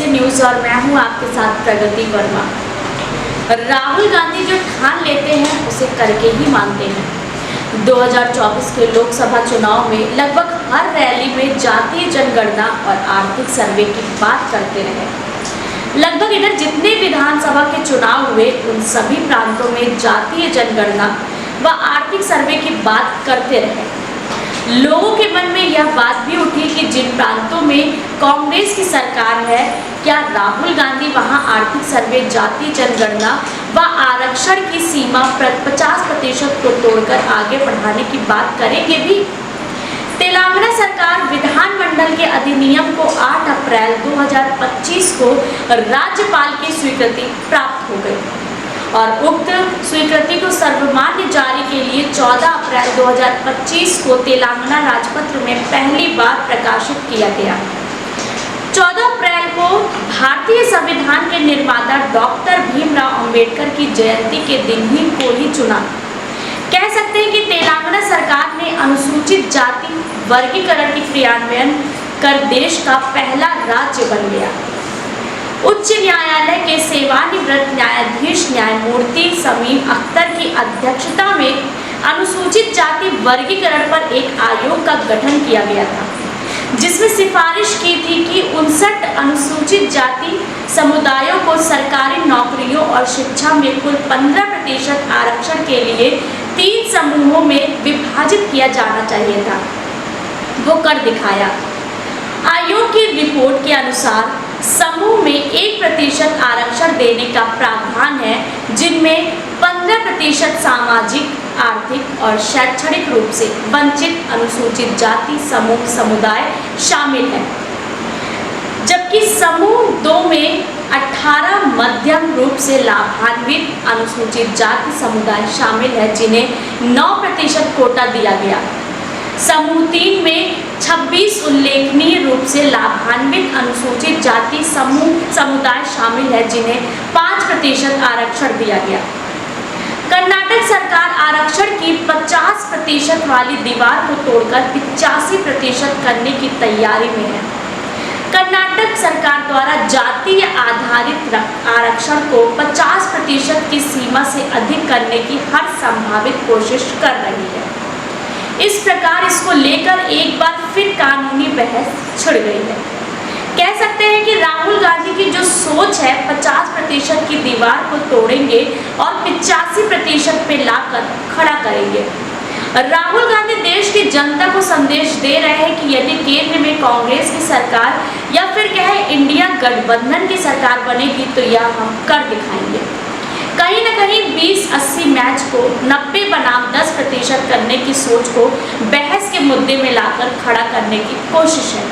से न्यूज और मैं हूं आपके साथ प्रगति वर्मा। राहुल गांधी जो ठान लेते हैं उसे करके ही मानते हैं। 2024 के लोकसभा चुनाव में लगभग हर रैली में जातीय जनगणना और आर्थिक सर्वे की बात करते रहे। लगभग इधर जितने विधानसभा के चुनाव हुए उन सभी प्रांतों में जातीय जनगणना व आर्थिक सर्वे की बात करते रहे। लोगों के मन में यह बात भी उठी कि जिन प्रांतों में कांग्रेस की सरकार है, क्या राहुल गांधी वहां आर्थिक सर्वे, जातीय जनगणना व आरक्षण की सीमा 50% को तोड़कर आगे बढ़ाने की बात करेंगे भी। तेलंगाना सरकार विधानमंडल के अधिनियम को 8 अप्रैल 2025 को राज्यपाल की स्वीकृति प्राप्त हो गई और उक्त स्वीकृति को सर्वमान्य जारी के लिए 14 अप्रैल 2025 को तेलंगाना राजपत्र में पहली बार प्रकाशित किया गया। 14 अप्रैल को भारतीय संविधान के निर्माता डॉक्टर भीमराव अंबेडकर की जयंती के दिन ही को ही चुना। कह सकते हैं कि तेलंगाना सरकार ने अनुसूचित जाति वर्गीकरण की क्रियान्वयन कर देश का पहला राज्य बन गया। उच्च न्यायालय के सेवानिवृत्त न्यायाधीश न्यायमूर्ति समीम अख्तर की अध्यक्षता में अनुसूचित जाति वर्गीकरण पर एक आयोग का गठन किया गया था, जिसमें सिफारिश की थी कि 59 अनुसूचित जाति समुदायों को सरकारी नौकरियों और शिक्षा में कुल 15% आरक्षण के लिए 3 समूहों में विभाजित किया जाना चाहिए था। वो कर दिखाया। आयोग की रिपोर्ट के अनुसार समूह में 1% आरक्षण देने का प्रावधान है, जिनमें 15% सामाजिक, आर्थिक और शैक्षणिक रूप से वंचित अनुसूचित जाति समूह समुदाय शामिल है, जबकि समूह 2 में 18 मध्यम रूप से लाभान्वित अनुसूचित जाति समुदाय शामिल है, जिन्हें 9% कोटा दिया गया। समूह 3 में 26 उल्लेखनीय रूप से लाभान्वित अनुसूचित जाति समूह समुदाय शामिल है, जिन्हें 5% आरक्षण दिया गया। कर्नाटक सरकार आरक्षण की 50% वाली दीवार को तोड़कर 85% करने की तैयारी में है। कर्नाटक सरकार द्वारा जातीय आधारित आरक्षण को 50% की सीमा से अधिक करने की हर संभावित कोशिश कर रही है। इस प्रकार इसको लेकर एक बार फिर कानूनी बहस छिड़ गई है। कह सकते हैं कि राहुल गांधी की जो सोच है 50% की दीवार को तोड़ेंगे और 85% पे लाकर खड़ा करेंगे। राहुल गांधी देश की जनता को संदेश दे रहे हैं कि यदि केंद्र में कांग्रेस की सरकार या फिर कहे इंडिया गठबंधन की सरकार बनेगी तो यह हम कर दिखाएंगे। कहीं न कहीं 20-80 मैच को 90 बनाम 10% करने की सोच को बहस के मुद्दे में लाकर खड़ा करने की कोशिश है।